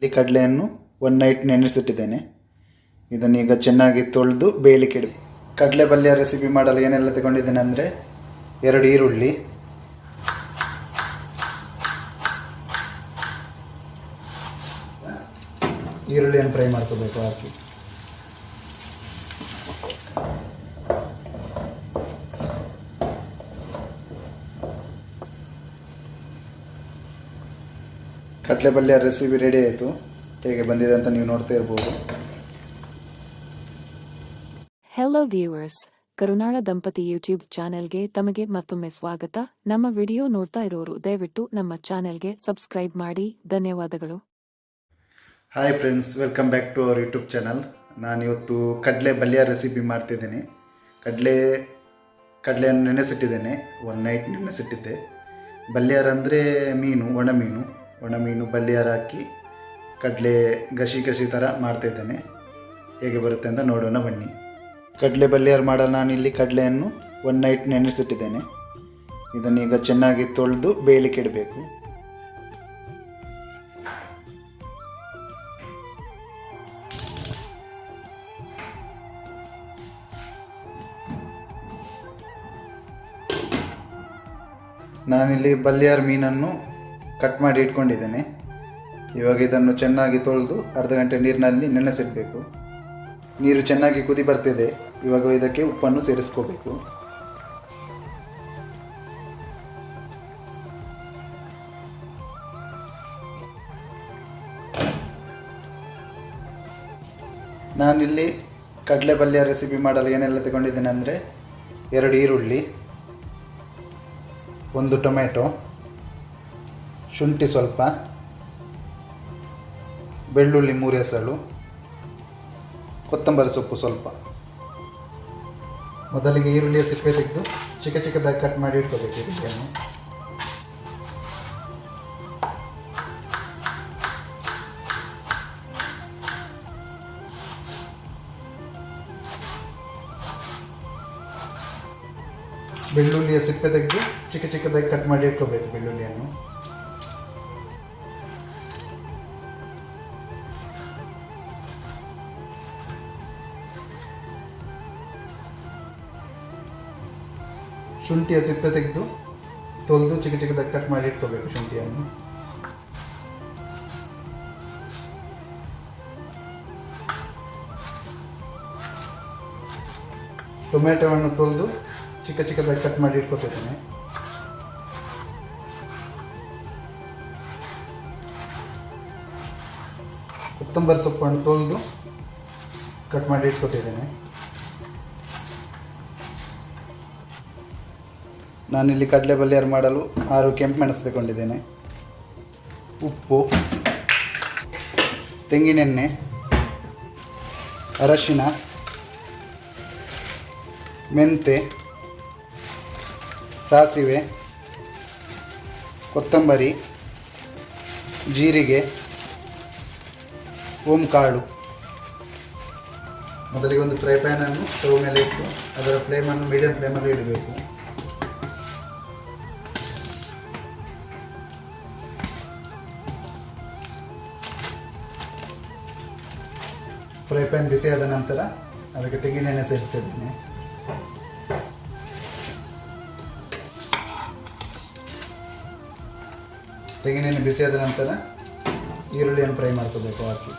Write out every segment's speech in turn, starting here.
ಇಲ್ಲಿ ಕಡಲೆಯನ್ನು one night ನೆನೆಸಿಟ್ಟಿದ್ದೇನೆ. ಇದನ್ನೀಗ ಚೆನ್ನಾಗಿ ತೊಳೆದು ಬೇಯಲಿಕ್ಕೆ ಇಡಬೇಕು. ಕಡಲೆ ಪಲ್ಯ ರೆಸಿಪಿ ಮಾಡಲು ಏನೆಲ್ಲ ತಗೊಂಡಿದ್ದೇನೆ ಅಂದರೆ 2 ಈರುಳ್ಳಿ, ಈರುಳ್ಳಿಯನ್ನು ಫ್ರೈ ಮಾಡ್ಕೋಬೇಕು ಹಾಕಿ. ಕಡಲೆ ಪಲ್ಯ ರೆಸಿಪಿ ರೆಡಿ ಆಯಿತು. ಹೇಗೆ ಬಂದಿದೆ ಅಂತ ನೀವು ನೋಡ್ತಾ ಇರ್ಬೋದು. ಹೆಲೋ ವ್ಯೂವರ್ಸ್, ಕರುನಾಳ ದಂಪತಿ ಯೂಟ್ಯೂಬ್ ಚಾನೆಲ್ಗೆ ತಮಗೆ ಮತ್ತೊಮ್ಮೆ ಸ್ವಾಗತ. ನಮ್ಮ ವಿಡಿಯೋ ನೋಡ್ತಾ ಇರೋರು ದಯವಿಟ್ಟು ನಮ್ಮ ಚಾನೆಲ್ಗೆ ಸಬ್ಸ್ಕ್ರೈಬ್ ಮಾಡಿ. ಧನ್ಯವಾದಗಳು. Hi friends, welcome back to our YouTube channel. ನಾನಿವತ್ತು ಕಡಲೆ ಪಲ್ಯ ರೆಸಿಪಿ ಮಾಡ್ತಿದ್ದೇನೆ. ಕಡಲೆಯನ್ನು ನೆನೆಸಿಟ್ಟಿದ್ದೇನೆ, ಒನ್ ನೈಟ್ ನೆನೆಸಿಟ್ಟಿದ್ದೆ. ಬಲ್ಯಾರ ಅಂದರೆ ಮೀನು, ಒಣ ಮೀನು ಬಲ್ಯಾರ ಹಾಕಿ ಕಡಲೆ ಗಸಿ ಥರ ಮಾಡ್ತಾಯಿದ್ದೇನೆ. ಹೇಗೆ ಬರುತ್ತೆ ಅಂತ ನೋಡೋಣ ಬನ್ನಿ. ಕಡಲೆ ಬಲ್ಯಾರ ಮಾಡಲು ನಾನಿಲ್ಲಿ ಕಡಲೆಯನ್ನು ಒನ್ ನೈಟ್ ನೆನೆಸಿಟ್ಟಿದ್ದೇನೆ. ಇದನ್ನೀಗ ಚೆನ್ನಾಗಿ ತೊಳೆದು ಬೇಯಲಿಕ್ಕೆ ಇಡಬೇಕು. ನಾನಿಲ್ಲಿ ಬಲ್ಯಾರ ಮೀನನ್ನು ಕಟ್ ಮಾಡಿ ಇಟ್ಕೊಂಡಿದ್ದೇನೆ. ಇವಾಗ ಇದನ್ನು ಚೆನ್ನಾಗಿ ತೊಳೆದು ಅರ್ಧ ಗಂಟೆ ನೀರಿನಲ್ಲಿ ನೆನೆಸಿಡಬೇಕು. ನೀರು ಚೆನ್ನಾಗಿ ಕುದಿ ಬರ್ತಿದೆ. ಇವಾಗ ಇದಕ್ಕೆ ಉಪ್ಪನ್ನು ಸೇರಿಸ್ಕೋಬೇಕು. ನಾನಿಲ್ಲಿ ಕಡಲೆ ಪಲ್ಯ ರೆಸಿಪಿ ಮಾಡಲು ಏನೆಲ್ಲ ತಗೊಂಡಿದ್ದೇನೆ ಅಂದರೆ 2 ಈರುಳ್ಳಿ, 1 ಟೊಮೆಟೊ, ಶುಂಠಿ ಸ್ವಲ್ಪ, ಬೆಳ್ಳುಳ್ಳಿ 3 ಎಸಳು, ಕೊತ್ತಂಬರಿ ಸೊಪ್ಪು ಸ್ವಲ್ಪ. ಮೊದಲಿಗೆ ಈರುಳ್ಳಿಯ ಸಿಪ್ಪೆ ತೆಗೆದು ಚಿಕ್ಕದಾಗಿ ಕಟ್ ಮಾಡಿ ಇಟ್ಕೋಬೇಕು. ಈರುಳ್ಳಿಯನ್ನು ಬೆಳ್ಳುಳ್ಳಿಯ ಸಿಪ್ಪೆ ತೆಗೆದು ಚಿಕ್ಕದಾಗಿ ಕಟ್ ಮಾಡಿ ಇಟ್ಕೋಬೇಕು. ಬೆಳ್ಳುಳ್ಳಿಯನ್ನು ಶುಂಠಿಯ ಸಿಪ್ಪೆ ತೆಗೆದು ತೊಳೆದು ಚಿಕ್ಕದಾಗಿ ಕಟ್ ಮಾಡಿ ಇಟ್ಕೋಬೇಕು. ಶುಂಠಿಯನ್ನು ಟೊಮೆಟೊವನ್ನು ತೊಳೆದು ಚಿಕ್ಕದಾಗಿ ಕಟ್ ಮಾಡಿ ಇಟ್ಕೊತಿದ್ದೇನೆ. ಕೊತ್ತಂಬರಿ ಸೊಪ್ಪನ್ನು ತೊಳೆದು ಕಟ್ ಮಾಡಿ ಇಟ್ಕೊತಿದ್ದೇನೆ. ನಾನಿಲ್ಲಿ ಕಡಲೆ ಪಲ್ಯ ಮಾಡಲು 6 ಕೆಂಪು ಮೆಣಸು ತಗೊಂಡಿದ್ದೇನೆ. ಉಪ್ಪು, ತೆಂಗಿನೆಣ್ಣೆ, ಅರಶಿನ, ಮೆಂತೆ, ಸಾಸಿವೆ, ಕೊತ್ತಂಬರಿ, ಜೀರಿಗೆ, ಕಾಳು. ಮೊದಲಿಗೆ ಒಂದು ಫ್ರೈ ಪ್ಯಾನನ್ನು ಸ್ಟವ್ ಮೇಲೆ ಇಟ್ಟು ಅದರ ಫ್ಲೇಮನ್ನು ಮೀಡಿಯಂ ಫ್ಲೇಮಲ್ಲಿ ಇಡಬೇಕು. ಫ್ರೈ ಪ್ಯಾನ್ ಬಿಸಿಯಾದ ನಂತರ ಅದಕ್ಕೆ ತೆಂಗಿನೆಣ್ಣೆ ಸೇರಿಸ್ತಿದ್ದೇನೆ. ತೆಂಗಿನೆಣ್ಣೆ ಬಿಸಿಯಾದ ನಂತರ ಈರುಳ್ಳಿಯನ್ನು ಫ್ರೈ ಮಾಡ್ಕೋಬೇಕು ಹಾಕಿ.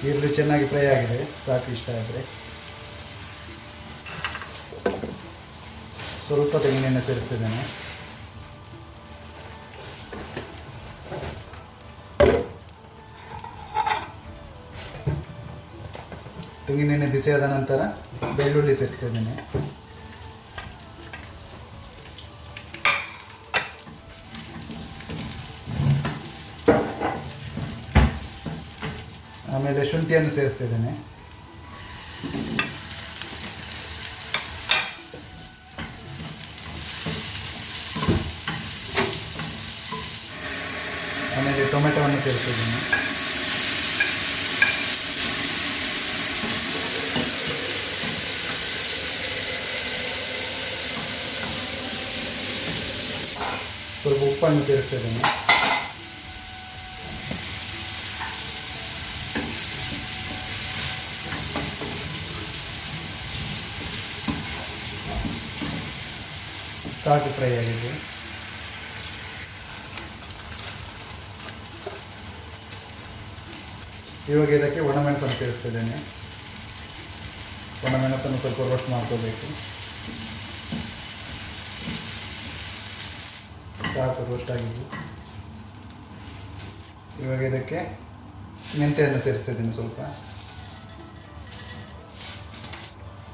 ಈರುಳ್ಳಿ ಚೆನ್ನಾಗಿ ಫ್ರೈ ಆಗಿದೆ, ಸಾಕು. ಇಷ್ಟ ಆದರೆ ಸ್ವಲ್ಪ ತೆಂಗಿನೆಣ್ಣೆ ಸೇರಿಸ್ತಿದ್ದೇನೆ. ತೆಂಗಿನೆಣ್ಣೆ ಬಿಸಿಯಾದ ನಂತರ ಬೆಳ್ಳುಳ್ಳಿ ಸೇರಿಸ್ತಿದ್ದೇನೆ. ಆಮೇಲೆ ಶುಂಠಿಯನ್ನು ಸೇರಿಸ್ತಿದ್ದೇನೆ. ಆಮೇಲೆ ಟೊಮೆಟೊವನ್ನು ಸೇರಿಸ್ತಿದ್ದೀನಿ. ಸ್ವಲ್ಪ ಉಪ್ಪನ್ನು ಸೇರಿಸ್ತಿದ್ದೀನಿ. ಸಾಕು ಫ್ರೈ ಆಗಿದೆ. ಇವಾಗ ಇದಕ್ಕೆ ಒಣಮೆಣಸನ್ನು ಸೇರಿಸ್ತಿದ್ದೇನೆ. ಒಣಮೆಣಸನ್ನು ಸ್ವಲ್ಪ ರೋಸ್ಟ್ ಮಾಡ್ಕೋಬೇಕು. ಸಾಕು ರೋಸ್ಟ್ ಆಗಿದ್ದು. ಇವಾಗ ಇದಕ್ಕೆ ಮೆಂತ್ಯವನ್ನು ಸೇರಿಸ್ತಿದ್ದೀನಿ.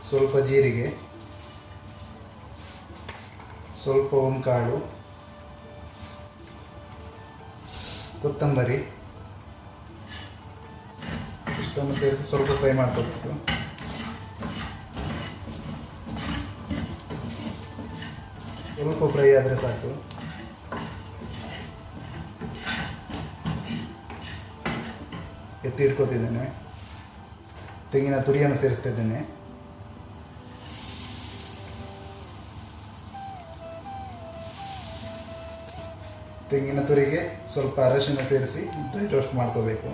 ಸ್ವಲ್ಪ ಜೀರಿಗೆ, ಸ್ವಲ್ಪ ಕಾಳು, ಕೊತ್ತಂಬರಿ ಇಷ್ಟನ್ನು ಸೇರಿಸಿ ಸ್ವಲ್ಪ ಫ್ರೈ ಮಾಡ್ಕೋಬೇಕು. ಸ್ವಲ್ಪ ಫ್ರೈ ಆದರೆ ಸಾಕು. ಎತ್ತಿ ಇಟ್ಕೋತಿದ್ದೇನೆ. ತೆಂಗಿನ ತುರಿಯನ್ನು ಸೇರಿಸ್ತಿದ್ದೇನೆ. ತೆಂಗಿನ ತುರಿಗೆ ಸ್ವಲ್ಪ ಅರಶಿನ ಸೇರಿಸಿ ಡ್ರೈ ರೋಸ್ಟ್ ಮಾಡ್ಕೋಬೇಕು.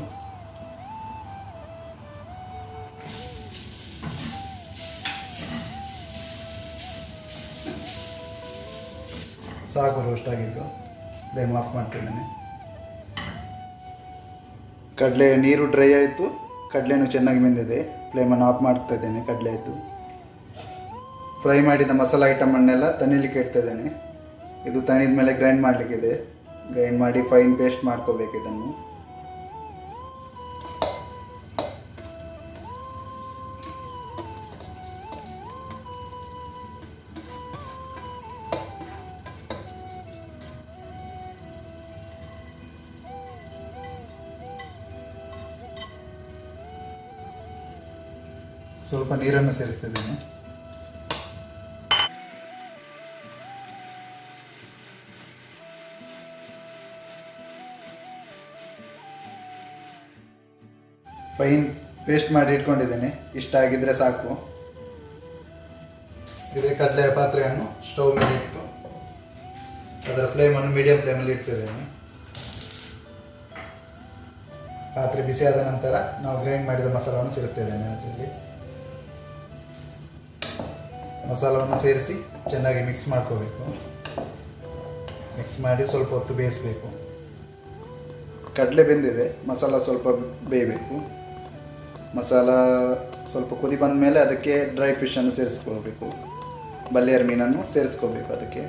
ಸಾಕು ರೋಸ್ಟ್ ಆಗಿದ್ದು. ಫ್ಲೇಮ್ ಆಫ್ ಮಾಡ್ತಿದ್ದೇನೆ. ಕಡಲೆ ನೀರು ಡ್ರೈ ಆಯಿತು. ಕಡಲೆನೂ ಚೆನ್ನಾಗಿ ಬೆಂದಿದೆ. ಫ್ಲೇಮನ್ನು ಆಫ್ ಮಾಡ್ತಾ ಇದ್ದೇನೆ. ಕಡಲೆ ಆಯಿತು. ಫ್ರೈ ಮಾಡಿದ ಮಸಾಲ ಐಟಮನ್ನೆಲ್ಲ ತಣಿಲಿಕ್ಕೆ ಇಡ್ತಿದ್ದೇನೆ. ಇದು ತಣಿದ ಮೇಲೆ ಗ್ರೈಂಡ್ ಮಾಡಲಿಕ್ಕಿದೆ. ಗ್ರೈಂಡ್ ಮಾಡಿ ಫೈನ್ ಪೇಸ್ಟ್ ಮಾಡ್ಕೋಬೇಕು ಇದನ್ನು. ಸ್ವಲ್ಪ ನೀರನ್ನು ಸೇರಿಸ್ತಿದ್ದೇನೆ. ಫೈನ್ ಪೇಸ್ಟ್ ಮಾಡಿ ಇಟ್ಕೊಂಡಿದ್ದೇನೆ. ಇಷ್ಟ ಆಗಿದ್ರೆ ಸಾಕು. ಇದೇ ಕಡಲೆಯ ಪಾತ್ರೆಯನ್ನು ಸ್ಟವ್ ಮೇಲೆ ಇಟ್ಟು ಅದರ ಫ್ಲೇಮನ್ನು ಮೀಡಿಯಂ ಫ್ಲೇಮಲ್ಲಿ ಇಡ್ತಿದ್ದೇನೆ. ಪಾತ್ರೆ ಬಿಸಿಯಾದ ನಂತರ ನಾವು ಗ್ರೈಂಡ್ ಮಾಡಿದ ಮಸಾಲವನ್ನು ಸೇರಿಸ್ತಿದ್ದೇನೆ. ಅದರಲ್ಲಿ ಮಸಾಲವನ್ನು ಸೇರಿಸಿ ಚೆನ್ನಾಗಿ ಮಿಕ್ಸ್ ಮಾಡ್ಕೋಬೇಕು. ಮಿಕ್ಸ್ ಮಾಡಿ ಸ್ವಲ್ಪ ಹೊತ್ತು ಬೇಯಿಸಬೇಕು. ಕಡಲೆ ಬೆಂದಿದೆ. ಮಸಾಲ ಸ್ವಲ್ಪ ಬೇಯಬೇಕು. ಮಸಾಲ ಸ್ವಲ್ಪ ಕುದಿ ಬಂದ ಮೇಲೆ ಅದಕ್ಕೆ ಡ್ರೈ ಫಿಶನ್ನು ಸೇರಿಸ್ಕೊಳ್ಬೇಕು. ಬಲ್ಲೇರ ಮೀನನ್ನು ಸೇರಿಸ್ಕೋಬೇಕು ಅದಕ್ಕೆ.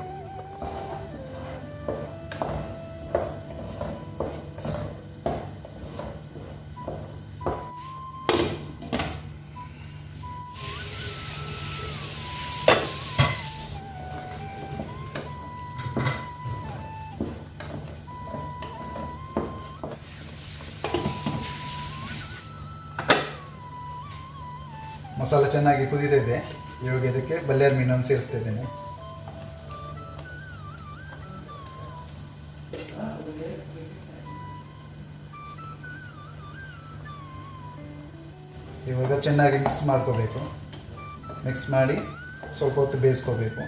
ಮಸಾಲ ಚೆನ್ನಾಗಿ ಕುದಿದಿದೆ. ಇವಾಗ ಇದಕ್ಕೆ ಬಲ್ಲೇರ ಮೀನನ್ನು ಸೇರಿಸ್ತಿದ್ದೇನೆ. ಇವಾಗ ಚೆನ್ನಾಗಿ ಮಿಕ್ಸ್ ಮಾಡ್ಕೋಬೇಕು. ಮಿಕ್ಸ್ ಮಾಡಿ ಸ್ವಲ್ಪ ಹೊತ್ತು ಬೇಯಿಸ್ಕೋಬೇಕು.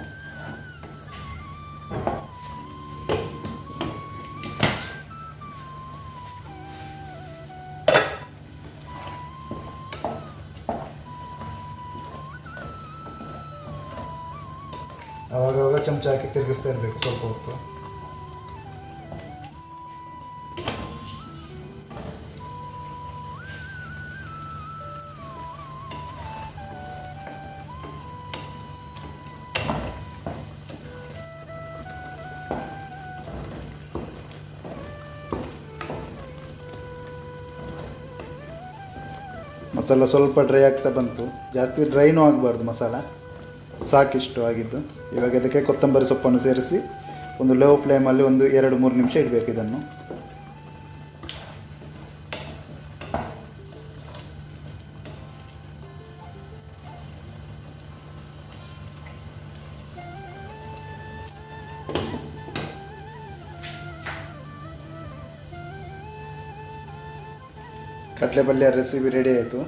ಆವಾಗವಾಗ ಚಮಚ ಹಾಕಿ ತಿರುಗಿಸ್ತಾ ಇರಬೇಕು ಸ್ವಲ್ಪ ಹೊತ್ತು. ಮಸಾಲ ಸ್ವಲ್ಪ ಡ್ರೈ ಆಗ್ತಾ ಬಂತು. ಜಾಸ್ತಿ ಡ್ರೈನೂ ಆಗಬಾರ್ದು ಮಸಾಲ. ಸಾಕಿಷ್ಟು ಆಗಿದ್ದು. ಇವಾಗ ಇದಕ್ಕೆ ಕೊತ್ತಂಬರಿ ಸೊಪ್ಪನ್ನು ಸೇರಿಸಿ ಒಂದು ಲೋ ಫ್ಲೇಮಲ್ಲಿ ಒಂದು 2-3 ನಿಮಿಷ ಇಡಬೇಕು ಇದನ್ನು. ಕಡಲೆ ಬಲ್ಯ ರೆಸಿಪಿ ರೆಡಿ ಆಯಿತು.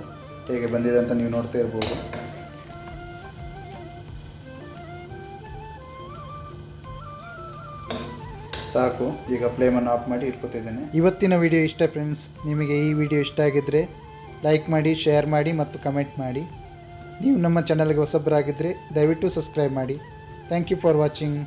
ಹೇಗೆ ಬಂದಿದೆ ಅಂತ ನೀವು ನೋಡ್ತಾ ಇರ್ಬೋದು. ಸಾಕು, ಈಗ ಫ್ಲೇಮನ್ನು ಆಫ್ ಮಾಡಿ ಇಟ್ಕೊತಿದ್ದೇನೆ. ಇವತ್ತಿನ ವಿಡಿಯೋ ಇಷ್ಟ ಫ್ರೆಂಡ್ಸ್. ನಿಮಗೆ ಈ ವಿಡಿಯೋ ಇಷ್ಟ ಆಗಿದ್ದರೆ ಲೈಕ್ ಮಾಡಿ, ಶೇರ್ ಮಾಡಿ ಮತ್ತು ಕಮೆಂಟ್ ಮಾಡಿ. ನೀವು ನಮ್ಮ ಚಾನಲ್ಗೆ ಹೊಸಬರಾಗಿದ್ದರೆ ದಯವಿಟ್ಟು ಸಬ್ಸ್ಕ್ರೈಬ್ ಮಾಡಿ. Thank you for watching.